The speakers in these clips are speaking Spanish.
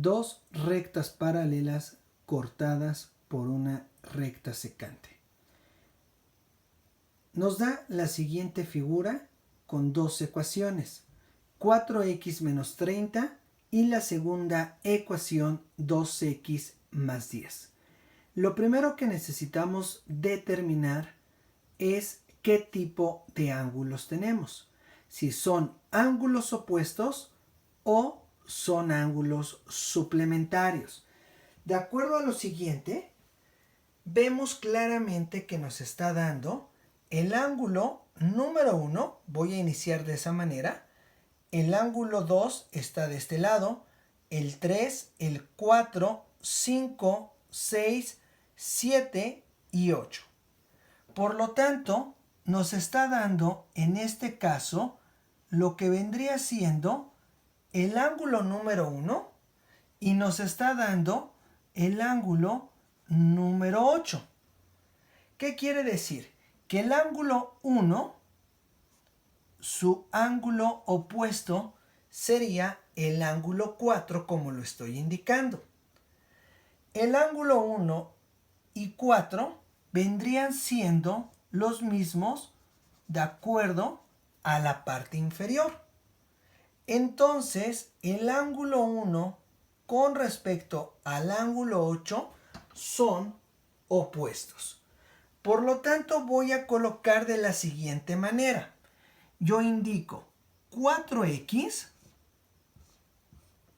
dos rectas paralelas cortadas por una recta secante. Nos da la siguiente figura con dos ecuaciones, 4x menos 30 y la segunda ecuación 2x más 10. Lo primero que necesitamos determinar es qué tipo de ángulos tenemos, si son ángulos opuestos o son ángulos suplementarios. De acuerdo a lo siguiente, vemos claramente que nos está dando el ángulo número 1, voy a iniciar de esa manera, el ángulo 2 está de este lado, el 3, el 4, 5, 6, 7 y 8. Por lo tanto, nos está dando en este caso lo que vendría siendo el ángulo número 1 y nos está dando el ángulo número 8. ¿Qué quiere decir? Que el ángulo 1, su ángulo opuesto sería el ángulo 4 como lo estoy indicando. El ángulo 1 y 4 vendrían siendo los mismos de acuerdo a la parte inferior. Entonces, el ángulo 1 con respecto al ángulo 8 son opuestos. Por lo tanto, voy a colocar de la siguiente manera. Yo indico 4x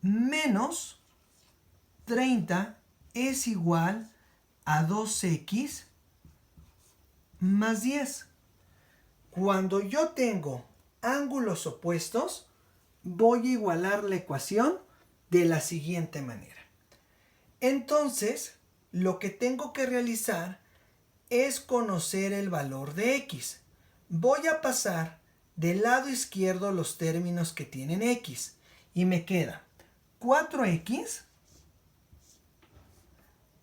menos 30 es igual a 2x más 10. Cuando yo tengo ángulos opuestos, voy a igualar la ecuación de la siguiente manera. Entonces, lo que tengo que realizar es conocer el valor de x. Voy a pasar del lado izquierdo los términos que tienen x y me queda 4x,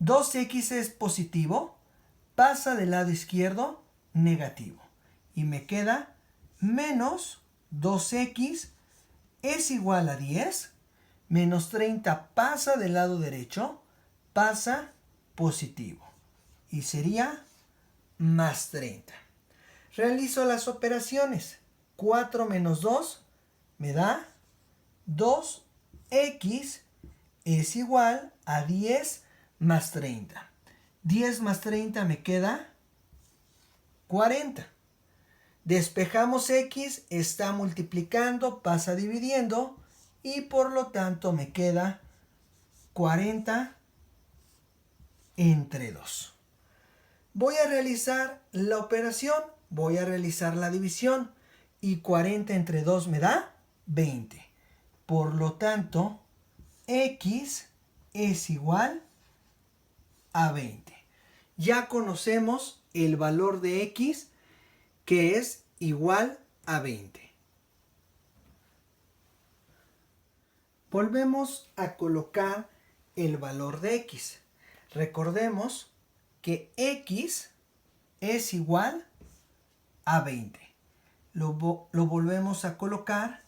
2x es positivo, pasa del lado izquierdo negativo y me queda menos 2x es igual a 10, menos 30 pasa del lado derecho, pasa positivo y sería más 30. Realizo las operaciones. 4 menos 2 me da 2x es igual a 10 más 30. 10 más 30 me queda 40. Despejamos x, está multiplicando, pasa dividiendo y por lo tanto me queda 40 entre 2. Voy a realizar la operación, voy a realizar la división y 40 entre 2 me da 20. Por lo tanto, x es igual a 20. Ya conocemos el valor de x, que es igual a 20. Volvemos a colocar el valor de x. Recordemos que x es igual a 20. Lo volvemos a colocar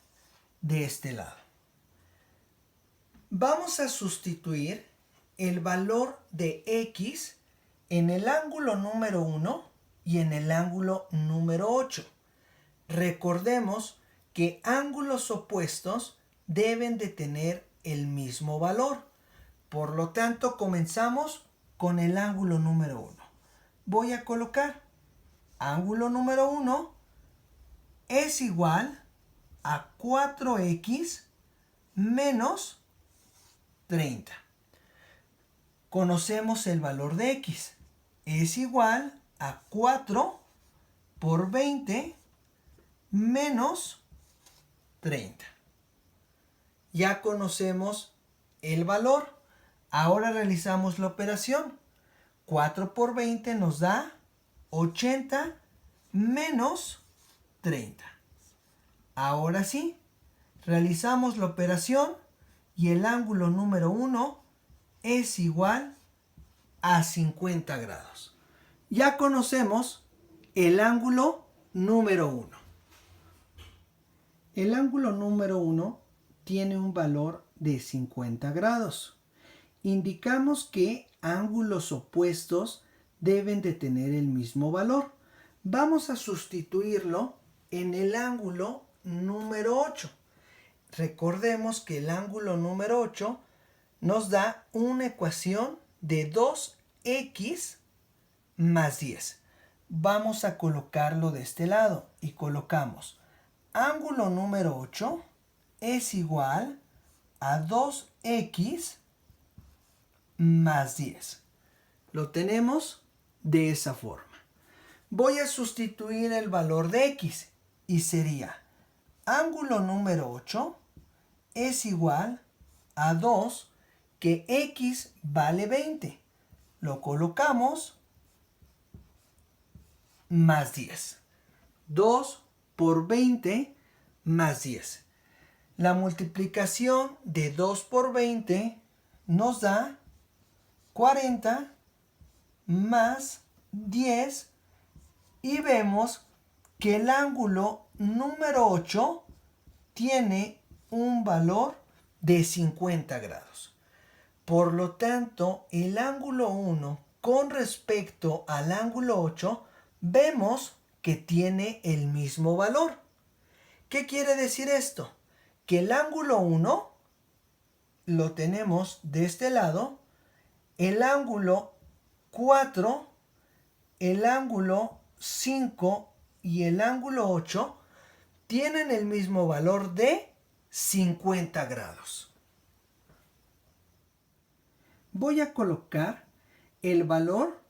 de este lado. Vamos a sustituir el valor de x en el ángulo número 1 y en el ángulo número 8. Recordemos que ángulos opuestos deben de tener el mismo valor. Por lo tanto, comenzamos con el ángulo número 1. Voy a colocar ángulo número 1 es igual a 4x menos 30. Conocemos el valor de x. Es igual a 4 por 20 menos 30. Ya conocemos el valor. Ahora realizamos la operación. 4 por 20 nos da 80 menos 30. Ahora sí, realizamos la operación y el ángulo número 1 es igual a 50 grados. Ya conocemos el ángulo número 1. El ángulo número 1 tiene un valor de 50 grados. Indicamos que ángulos opuestos deben de tener el mismo valor. Vamos a sustituirlo en el ángulo número 8. Recordemos que el ángulo número 8 nos da una ecuación de 2x más 10. Vamos a colocarlo de este lado y colocamos ángulo número 8 es igual a 2x más 10. Lo tenemos de esa forma. Voy a sustituir el valor de x y sería ángulo número 8 es igual a 2, que x vale 20. Lo colocamos más 10. 2 por 20 más 10. La multiplicación de 2 por 20 nos da 40 más 10 y vemos que el ángulo número 8 tiene un valor de 50 grados. Por lo tanto, el ángulo 1 con respecto al ángulo 8 vemos que tiene el mismo valor. ¿Qué quiere decir esto? Que el ángulo 1 lo tenemos de este lado, el ángulo 4, el ángulo 5 y el ángulo 8 tienen el mismo valor de 50 grados. Voy a colocar el valor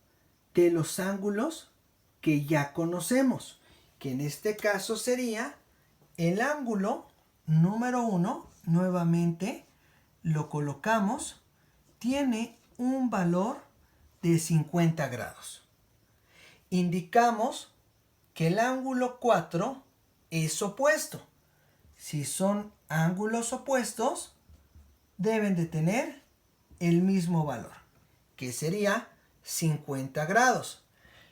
de los ángulos que ya conocemos, que en este caso sería el ángulo número 1, nuevamente lo colocamos, tiene un valor de 50 grados. Indicamos que el ángulo 4 es opuesto. Si son ángulos opuestos, deben de tener el mismo valor, que sería 50 grados.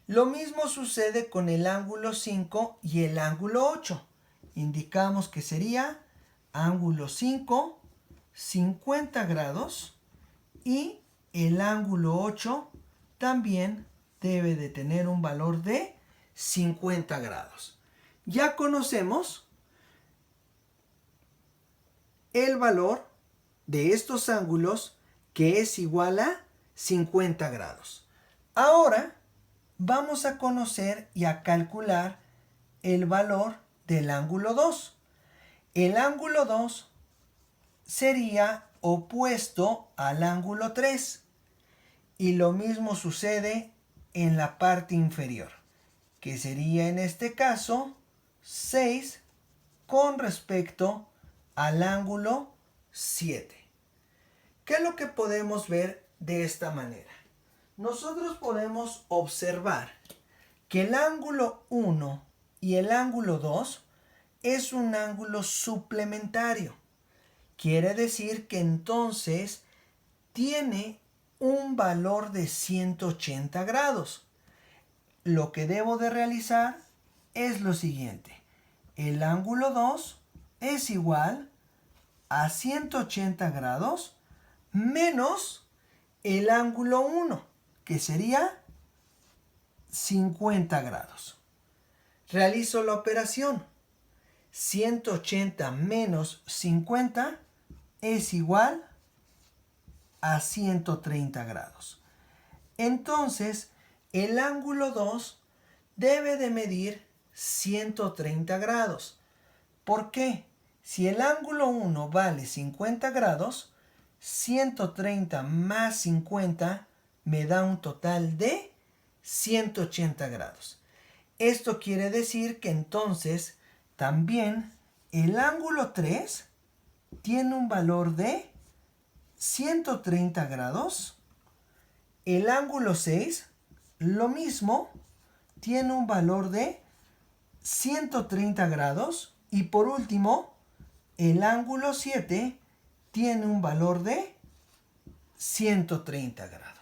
Lo mismo sucede con el ángulo 5 y el ángulo 8. Indicamos que sería ángulo 5, 50 grados, y el ángulo 8 también debe de tener un valor de 50 grados. Ya conocemos el valor de estos ángulos, que es igual a 50 grados. Ahora vamos a conocer y a calcular el valor del ángulo 2. El ángulo 2 sería opuesto al ángulo 3. Y lo mismo sucede en la parte inferior, que sería en este caso 6 con respecto al ángulo 7. ¿Qué es lo que podemos ver de esta manera? Nosotros podemos observar que el ángulo 1 y el ángulo 2 es un ángulo suplementario. Quiere decir que entonces tiene un valor de 180 grados. Lo que debo de realizar es lo siguiente. El ángulo 2 es igual a 180 grados menos el ángulo 1, que sería 50 grados. Realizo la operación. 180 menos 50 es igual a 130 grados. Entonces, el ángulo 2 debe de medir 130 grados. ¿Por qué? Si el ángulo 1 vale 50 grados, 130 más 50 me da un total de 180 grados. Esto quiere decir que entonces también el ángulo 3 tiene un valor de 130 grados. El ángulo 6, lo mismo, tiene un valor de 130 grados. Y por último, el ángulo 7 tiene un valor de 130 grados.